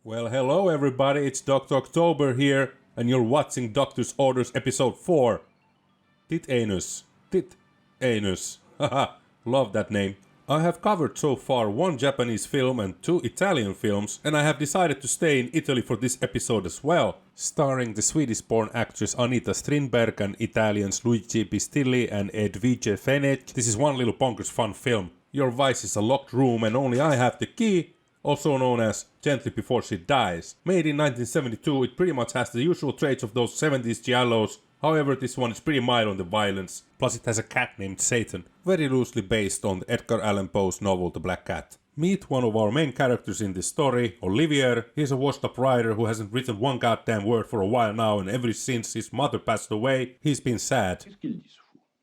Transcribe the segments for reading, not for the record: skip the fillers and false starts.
Well, hello everybody, it's Dr. October here, and you're watching Doctor's Orders episode 4. Tit Anus. Haha, love that name. I have covered so far 1 Japanese film and 2 Italian films, and I have decided to stay in Italy for this episode as well. Starring the Swedish-born actress Anita Strindberg and Italians Luigi Pistilli and Edwige Fenech. This is one little bonkers fun film. Your vice is a locked room and only I have the key, also known as Gently Before She Dies. Made in 1972, it pretty much has the usual traits of those 70s giallos. However, this one is pretty mild on the violence, plus it has a cat named Satan, very loosely based on the Edgar Allan Poe's novel The Black Cat. Meet one of our main characters in this story, Olivier. He's a washed up writer who hasn't written one goddamn word for a while now, and ever since his mother passed away, he's been sad.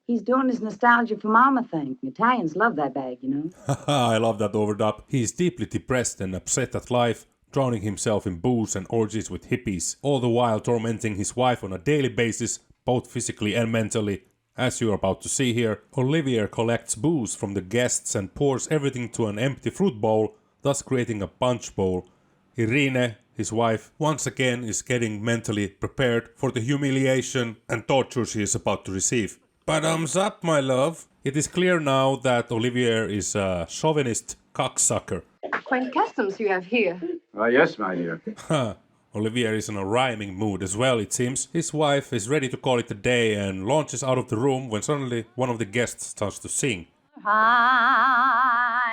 He's doing his nostalgia for mama thing. Italians love that bag, you know. Haha, I love that overdub. He's deeply depressed and upset at life, drowning himself in booze and orgies with hippies, all the while tormenting his wife on a daily basis, both physically and mentally. As you are about to see here, Olivier collects booze from the guests and pours everything to an empty fruit bowl, thus creating a punch bowl. Irene, his wife, once again is getting mentally prepared for the humiliation and torture she is about to receive. Bottoms up, my love. It is clear now that Olivier is a chauvinist cocksucker. Quaint customs you have here. Yes, my dear. Olivier is in a rhyming mood as well, it seems. His wife is ready to call it a day and launches out of the room when suddenly one of the guests starts to sing. Hi.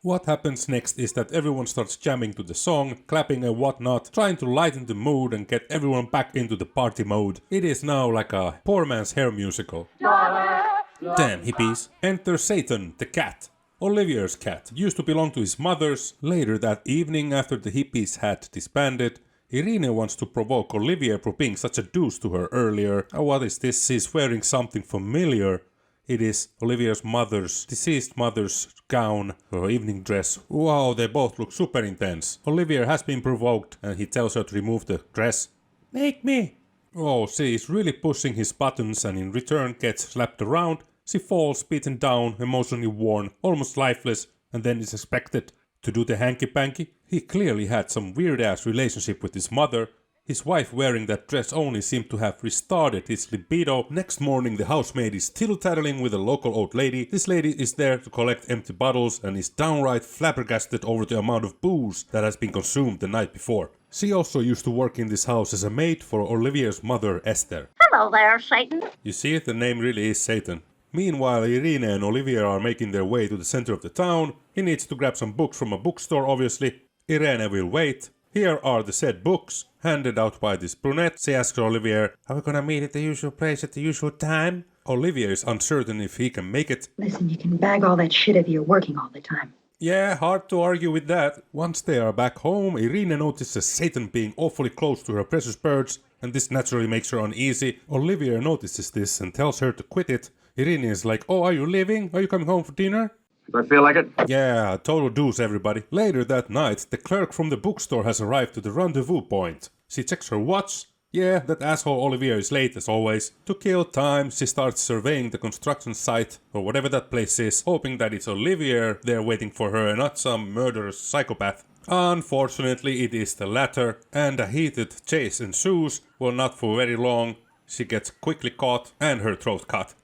What happens next is that everyone starts jamming to the song, clapping and whatnot, trying to lighten the mood and get everyone back into the party mode. It is now like a poor man's hair musical. Damn hippies. Enter Satan, the cat. Olivier's cat used to belong to his mother's. Later that evening, after the hippies had disbanded, Irene wants to provoke Olivier for being such a douche to her earlier. What is this? She's wearing something familiar. It is Olivier's deceased mother's gown, her evening dress. Wow, they both look super intense. Olivier has been provoked and he tells her to remove the dress. Make me! Oh, she is really pushing his buttons and in return gets slapped around. She falls, beaten down, emotionally worn, almost lifeless, and then is expected to do the hanky-panky. He clearly had some weird-ass relationship with his mother. His wife wearing that dress only seemed to have restarted his libido. Next morning the housemaid is tittle-tattling with a local old lady. This lady is there to collect empty bottles and is downright flabbergasted over the amount of booze that has been consumed the night before. She also used to work in this house as a maid for Olivier's mother, Esther. Hello there, Satan. You see, the name really is Satan. Meanwhile, Irene and Olivier are making their way to the center of the town. He needs to grab some books from a bookstore, obviously. Irene will wait. Here are the said books, handed out by this brunette. She asks Olivier, "Are we gonna meet at the usual place at the usual time?" Olivier is uncertain if he can make it. Listen, you can bag all that shit if you're working all the time. Yeah, hard to argue with that. Once they are back home, Irene notices Satan being awfully close to her precious birds, and this naturally makes her uneasy. Olivier notices this and tells her to quit it. Irene is like, "Oh, are you leaving? Are you coming home for dinner?" If I feel like it. Yeah, total deuce, everybody. Later that night, the clerk from the bookstore has arrived to the rendezvous point. She checks her watch. Yeah, that asshole Olivier is late as always. To kill time, she starts surveying the construction site, or whatever that place is, hoping that it's Olivier there waiting for her and not some murderous psychopath. Unfortunately, it is the latter, and a heated chase ensues. Well, not for very long. She gets quickly caught and her throat cut.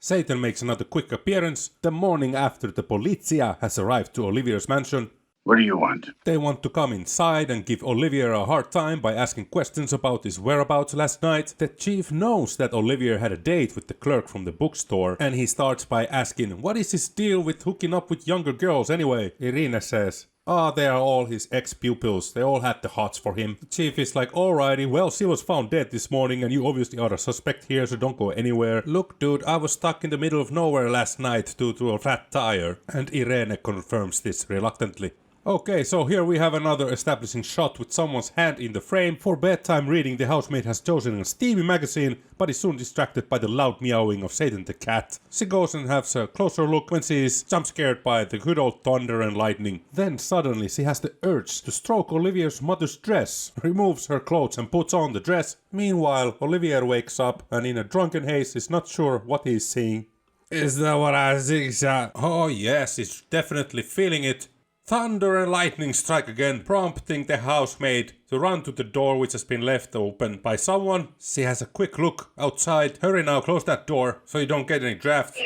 Satan makes another quick appearance the morning after the Polizia has arrived to Olivier's mansion. What do you want? They want to come inside and give Olivier a hard time by asking questions about his whereabouts last night. The chief knows that Olivier had a date with the clerk from the bookstore, and he starts by asking, what is his deal with hooking up with younger girls anyway? Irene says, they are all his ex-pupils. They all had the hots for him. The chief is like, alrighty, well, she was found dead this morning and you obviously are a suspect here, so don't go anywhere. Look, dude, I was stuck in the middle of nowhere last night due to a flat tire. And Irene confirms this reluctantly. Okay, so here we have another establishing shot with someone's hand in the frame. For bedtime reading, the housemaid has chosen a steamy magazine, but is soon distracted by the loud meowing of Satan the cat. She goes and has a closer look when she is jump scared by the good old thunder and lightning. Then suddenly she has the urge to stroke Olivia's mother's dress, removes her clothes and puts on the dress. Meanwhile, Olivia wakes up and in a drunken haze is not sure what he is seeing. Is that what I think, sir? Oh yes, he's definitely feeling it. Thunder and lightning strike again, prompting the housemaid to run to the door which has been left open by someone. She has a quick look outside. Hurry now, close that door so you don't get any drafts.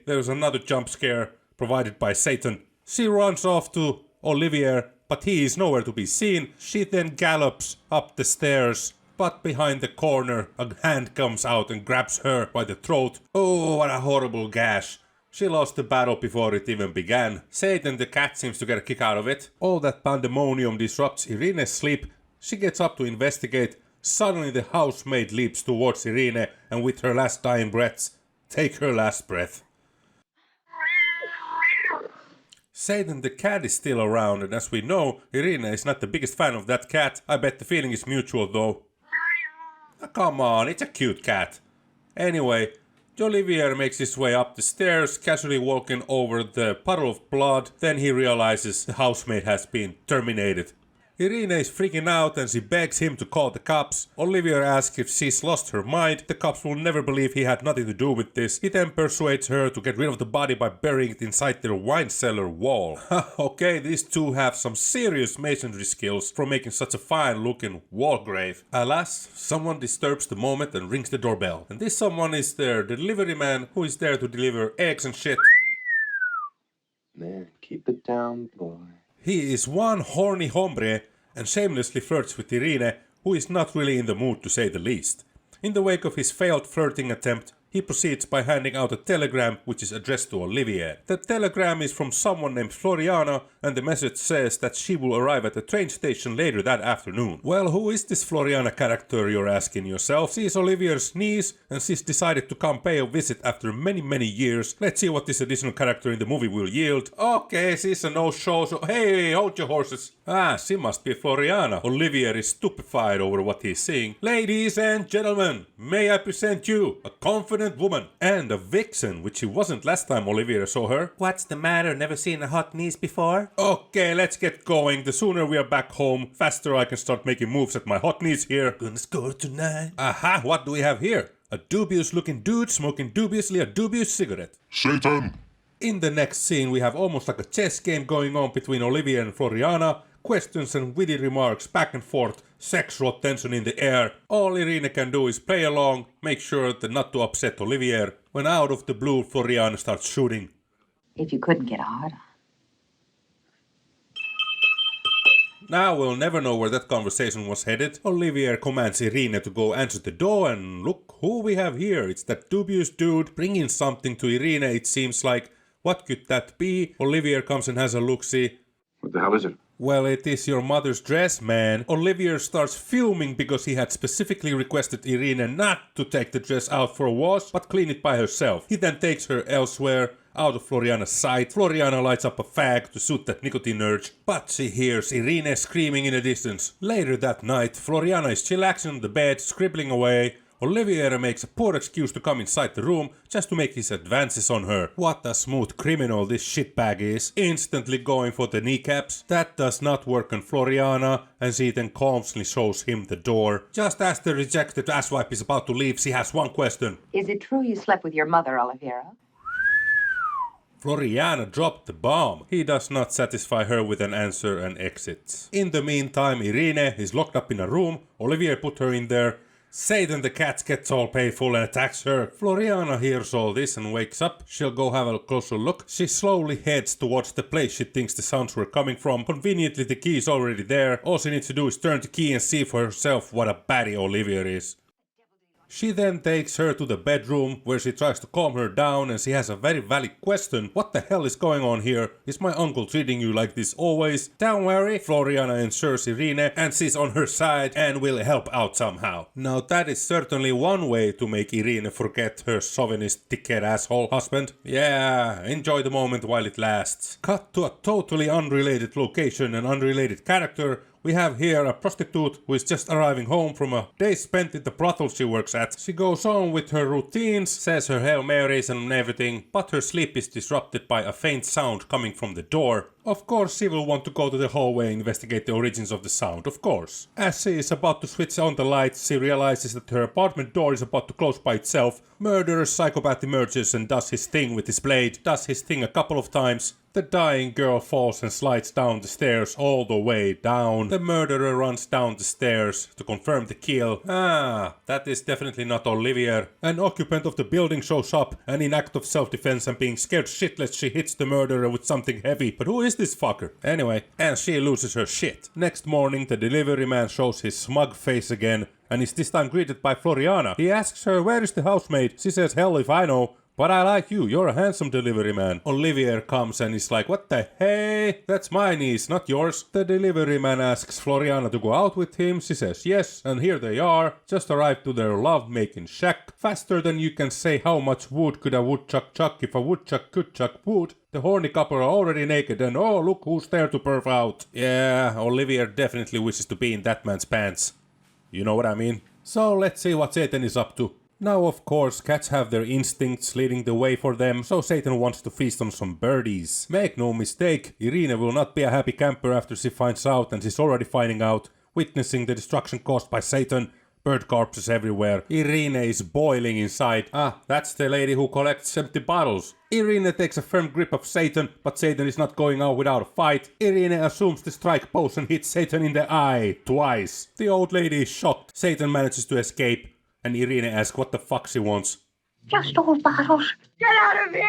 There's another jump scare provided by Satan. She runs off to Olivier, but he is nowhere to be seen. She then gallops up the stairs, but behind the corner a hand comes out and grabs her by the throat. Oh, what a horrible gash. She lost the battle before it even began. Satan the cat seems to get a kick out of it. All that pandemonium disrupts Irene's sleep. She gets up to investigate. Suddenly the housemaid leaps towards Irene and with her last dying breaths, take her last breath. Satan the cat is still around, and as we know, Irene is not the biggest fan of that cat. I bet the feeling is mutual though. Oh, come on, it's a cute cat. Anyway, Olivier makes his way up the stairs, casually walking over the puddle of blood. Then he realizes the housemaid has been terminated. Irene is freaking out and she begs him to call the cops. Olivier asks if she's lost her mind. The cops will never believe he had nothing to do with this. He then persuades her to get rid of the body by burying it inside their wine cellar wall. Okay, these two have some serious masonry skills for making such a fine looking wall grave. Alas, someone disturbs the moment and rings the doorbell. And this someone is their delivery man who is there to deliver eggs and shit. Man, keep it down, boy. He is one horny hombre and shamelessly flirts with Irene, who is not really in the mood to say the least. In the wake of his failed flirting attempt, he proceeds by handing out a telegram which is addressed to Olivier. The telegram is from someone named Floriana, and the message says that she will arrive at the train station later that afternoon. Well, who is this Floriana character, you're asking yourself? She is Olivier's niece, and she's decided to come pay a visit after many years. Let's see what this additional character in the movie will yield. Okay, she's a no-show, so hey, hold your horses. Ah, she must be Floriana. Olivier is stupefied over what he's seeing. Ladies and gentlemen, may I present you a confident woman and a vixen, which she wasn't last time Olivier saw her. What's the matter? Never seen a hot niece before? Okay, let's get going. The sooner we are back home, faster I can start making moves at my hot niece here. Gonna score tonight. Aha, what do we have here? A dubious looking dude smoking dubiously a dubious cigarette. Satan! In the next scene we have almost like a chess game going on between Olivier and Floriana. Questions and witty remarks back and forth, sexual tension in the air. All Irene can do is play along, make sure not to upset Olivier. When out of the blue, Floriana starts shooting. If you couldn't get hard on. Now we'll never know where that conversation was headed. Olivier commands Irene to go answer the door, and look who we have here. It's that dubious dude bringing something to Irene, it seems like. What could that be? Olivier comes and has a look-see. What the hell is it? Well, it is your mother's dress, man. Olivier starts fuming because he had specifically requested Irene not to take the dress out for a wash, but clean it by herself. He then takes her elsewhere, out of Floriana's sight. Floriana lights up a fag to soothe that nicotine urge, but she hears Irene screaming in the distance. Later that night, Floriana is chillaxing on the bed, scribbling away. Olivier makes a poor excuse to come inside the room just to make his advances on her. What a smooth criminal this shitbag is, instantly going for the kneecaps. That does not work on Floriana, and she then calmly shows him the door. Just as the rejected asswipe is about to leave, she has one question. Is it true you slept with your mother, Oliviera? Floriana dropped the bomb. He does not satisfy her with an answer and exits. In the meantime, Irene is locked up in a room. Olivier put her in there. Satan the cat gets all playful and attacks her. Floriana hears all this and wakes up. She'll go have a closer look. She slowly heads towards the place she thinks the sounds were coming from. Conveniently the key is already there. All she needs to do is turn the key and see for herself what a baddie Olivier is. She then takes her to the bedroom where she tries to calm her down, and she has a very valid question. What the hell is going on here? Is my uncle treating you like this always? Don't worry, Floriana ensures Irene, and she's on her side and will help out somehow. Now that is certainly one way to make Irene forget her chauvinist dickhead asshole husband. Yeah, enjoy the moment while it lasts. Cut to a totally unrelated location and unrelated character. We have here a prostitute who is just arriving home from a day spent in the brothel she works at. She goes on with her routines, says her Hail Marys and everything, but her sleep is disrupted by a faint sound coming from the door. Of course she will want to go to the hallway and investigate the origins of the sound, of course. As she is about to switch on the lights, she realizes that her apartment door is about to close by itself. Murderous psychopath emerges and does his thing with his blade, does his thing a couple of times. The dying girl falls and slides down the stairs all the way down. The murderer runs down the stairs to confirm the kill. Ah, that is definitely not Olivier. An occupant of the building shows up and in act of self-defense and being scared shitless she hits the murderer with something heavy. But who is this fucker? Anyway, and she loses her shit. Next morning the delivery man shows his smug face again and is this time greeted by Floriana. He asks her where is the housemaid. She says hell if I know. But I like you, you're a handsome delivery man. Olivier comes and is like, what the hey? That's my niece, not yours. The delivery man asks Floriana to go out with him. She says yes, and here they are, just arrived to their love-making shack. Faster than you can say how much wood could a woodchuck chuck if a woodchuck could chuck wood. The horny couple are already naked and oh look who's there to perf out. Yeah, Olivier definitely wishes to be in that man's pants. You know what I mean? So let's see what Satan is up to. Now of course cats have their instincts leading the way for them, so Satan wants to feast on some birdies. Make no mistake, Irene will not be a happy camper after she finds out, and she's already finding out, witnessing the destruction caused by Satan. Bird corpses everywhere. Irene is boiling inside. Ah, that's the lady who collects empty bottles. Irene takes a firm grip of Satan, but Satan is not going out without a fight. Irene assumes the strike pose and hits Satan in the eye twice. The old lady is shocked. Satan manages to escape. And Irene asks what the fuck she wants. Just old bottles. Get out of here!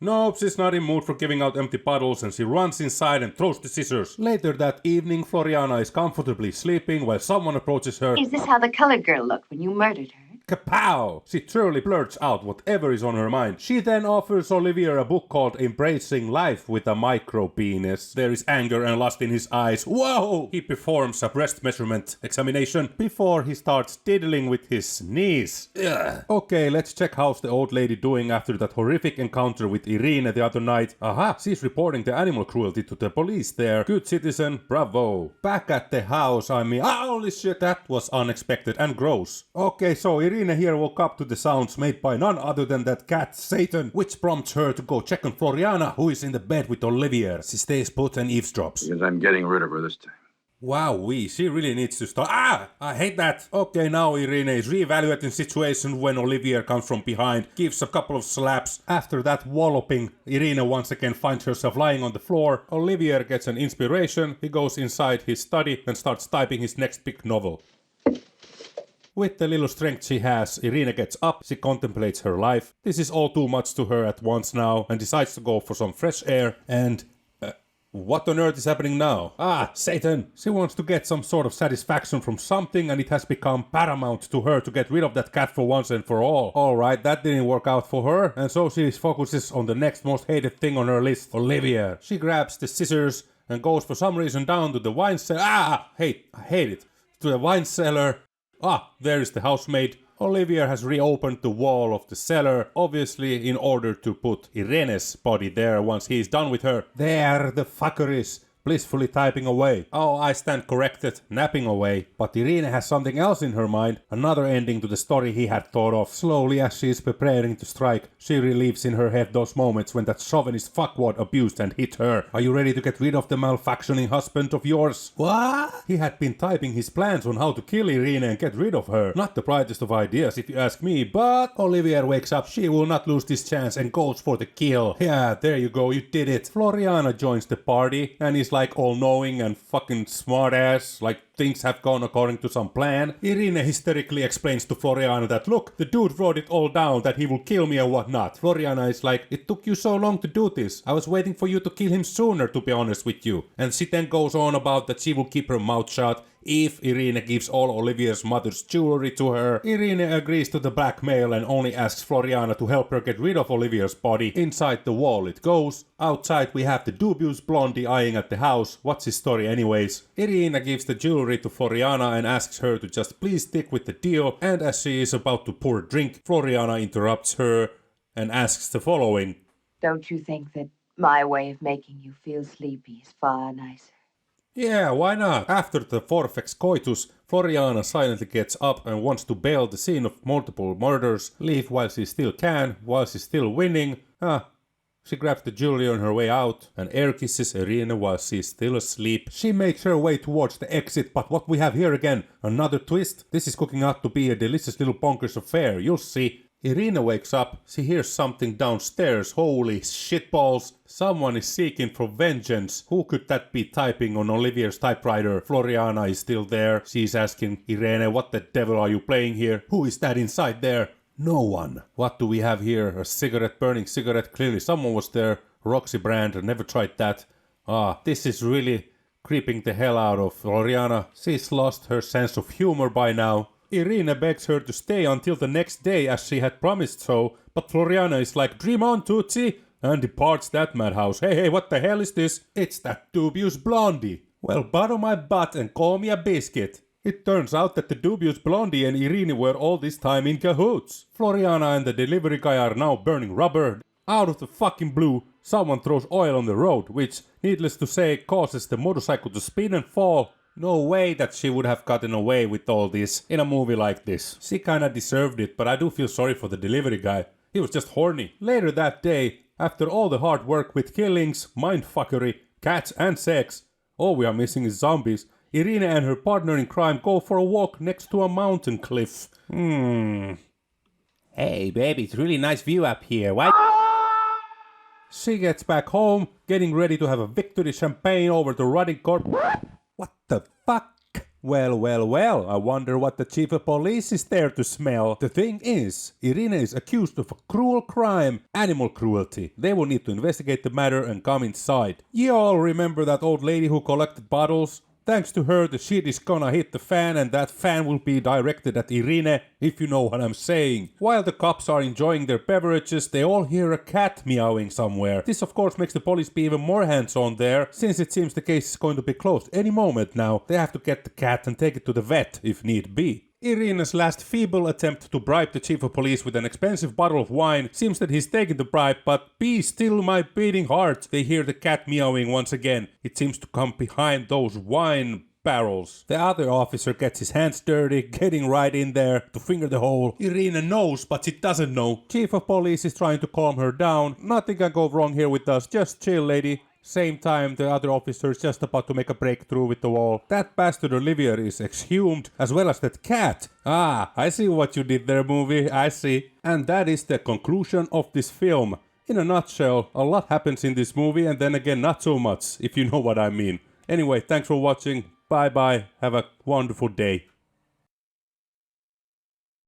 Nope, she's not in mood for giving out empty bottles and she runs inside and throws the scissors. Later that evening, Floriana is comfortably sleeping while someone approaches her. Is this how the colored girl looked when you murdered her? Kapow! She thoroughly blurts out whatever is on her mind. She then offers Olivier a book called Embracing Life with a Micro Penis. There is anger and lust in his eyes. Whoa! He performs a breast measurement examination before he starts diddling with his knees. Ugh. Okay, let's check how's the old lady doing after that horrific encounter with Irene the other night. Aha, she's reporting the animal cruelty to the police there. Good citizen, bravo. Back at the house, holy shit, that was unexpected and gross. Okay, so Irene here woke up to the sounds made by none other than that cat Satan, which prompts her to go check on Floriana, who is in the bed with Olivier. She stays put and eavesdrops. Because I'm getting rid of her this time. Wowee, she really needs to stop. Ah, I hate that. Okay, now Irene is re-evaluating situation when Olivier comes from behind, gives a couple of slaps. After that walloping, Irene once again finds herself lying on the floor. Olivier gets an inspiration. He goes inside his study and starts typing his next big novel. With the little strength she has, Irene gets up, she contemplates her life. This is all too much to her at once now and decides to go for some fresh air and... what on earth is happening now? Ah, Satan! She wants to get some sort of satisfaction from something and it has become paramount to her to get rid of that cat for once and for all. Alright, that didn't work out for her and so she focuses on the next most hated thing on her list, Olivier. She grabs the scissors and goes for some reason down to the wine cellar. I hate it. To the wine cellar. Ah, there is the housemaid. Olivier has reopened the wall of the cellar, obviously in order to put Irene's body there once he is done with her. There the fucker is, blissfully typing away. Oh, I stand corrected, napping away. But Irene has something else in her mind, another ending to the story he had thought of. Slowly as she is preparing to strike, she relieves in her head those moments when that chauvinist fuckwad abused and hit her. Are you ready to get rid of the malfunctioning husband of yours? What? He had been typing his plans on how to kill Irene and get rid of her. Not the brightest of ideas if you ask me, but Olivier wakes up, she will not lose this chance and goes for the kill. Yeah, there you go, you did it. Floriana joins the party and is like all-knowing and fucking smart-ass, like things have gone according to some plan. Irene hysterically explains to Floriana that look, the dude wrote it all down that he will kill me and whatnot. Floriana is like, it took you so long to do this. I was waiting for you to kill him sooner, to be honest with you. And she then goes on about that she will keep her mouth shut If Irene gives all Olivia's mother's jewelry to her, Irene agrees to the blackmail and only asks Floriana to help her get rid of Olivia's body. Inside the wall it goes. Outside we have the dubious blondie eyeing at the house. What's his story anyways? Irene gives the jewelry to Floriana and asks her to just please stick with the deal, and as she is about to pour a drink, Floriana interrupts her and asks the following. Don't you think that my way of making you feel sleepy is far nicer? Yeah, why not? After the forfex coitus, Floriana silently gets up and wants to bail the scene of multiple murders, leave while she still can, while she's still winning. She grabs the jewelry on her way out and air kisses Irene while she's still asleep. She makes her way towards the exit, but what we have here again? Another twist? This is cooking out to be a delicious little bonkers affair, you'll see. Irene wakes up, she hears something downstairs, holy shitballs. Someone is seeking for vengeance. Who could that be typing on Olivia's typewriter? Floriana is still there. She's asking Irene, what the devil are you playing here? Who is that inside there? No one. What do we have here? A cigarette, burning cigarette. Clearly someone was there. Roxy brand, never tried that. This is really creeping the hell out of Floriana. She's lost her sense of humor by now. Irene begs her to stay until the next day as she had promised so, but Floriana is like, dream on, Tootsie, and departs that madhouse. Hey, what the hell is this? It's that dubious blondie. Well, butter my butt and call me a biscuit. It turns out that the dubious blondie and Irene were all this time in cahoots. Floriana and the delivery guy are now burning rubber. Out of the fucking blue, someone throws oil on the road, which, needless to say, causes the motorcycle to spin and fall. No way that she would have gotten away with all this in a movie like this. She kinda deserved it, but I do feel sorry for the delivery guy. He was just horny. Later that day, after all the hard work with killings, mindfuckery, cats and sex, all we are missing is zombies, Irene and her partner in crime go for a walk next to a mountain cliff. Hey baby, it's really nice view up here. Why? She gets back home, getting ready to have a victory champagne over the rotting corpse. What the fuck? Well, I wonder what the chief of police is there to smell. The thing is, Irene is accused of a cruel crime, animal cruelty. They will need to investigate the matter and come inside. You all remember that old lady who collected bottles? Thanks to her, the shit is gonna hit the fan, and that fan will be directed at Irene, if you know what I'm saying. While the cops are enjoying their beverages, they all hear a cat meowing somewhere. This of course makes the police be even more hands-on there, since it seems the case is going to be closed any moment now. They have to get the cat and take it to the vet, if need be. Irene's last feeble attempt to bribe the chief of police with an expensive bottle of wine seems that he's taken the bribe, but be still my beating heart. They hear the cat meowing once again. It seems to come behind those wine barrels. The other officer gets his hands dirty, getting right in there to finger the hole. Irene knows, but she doesn't know. Chief of police is trying to calm her down. Nothing can go wrong here with us. Just chill, lady. Same time, the other officer is just about to make a breakthrough with the wall. That bastard Olivia is exhumed, as well as that cat. I see what you did there, movie, I see. And that is the conclusion of this film. In a nutshell, a lot happens in this movie, and then again, not so much, if you know what I mean. Anyway, thanks for watching. Bye bye. Have a wonderful day.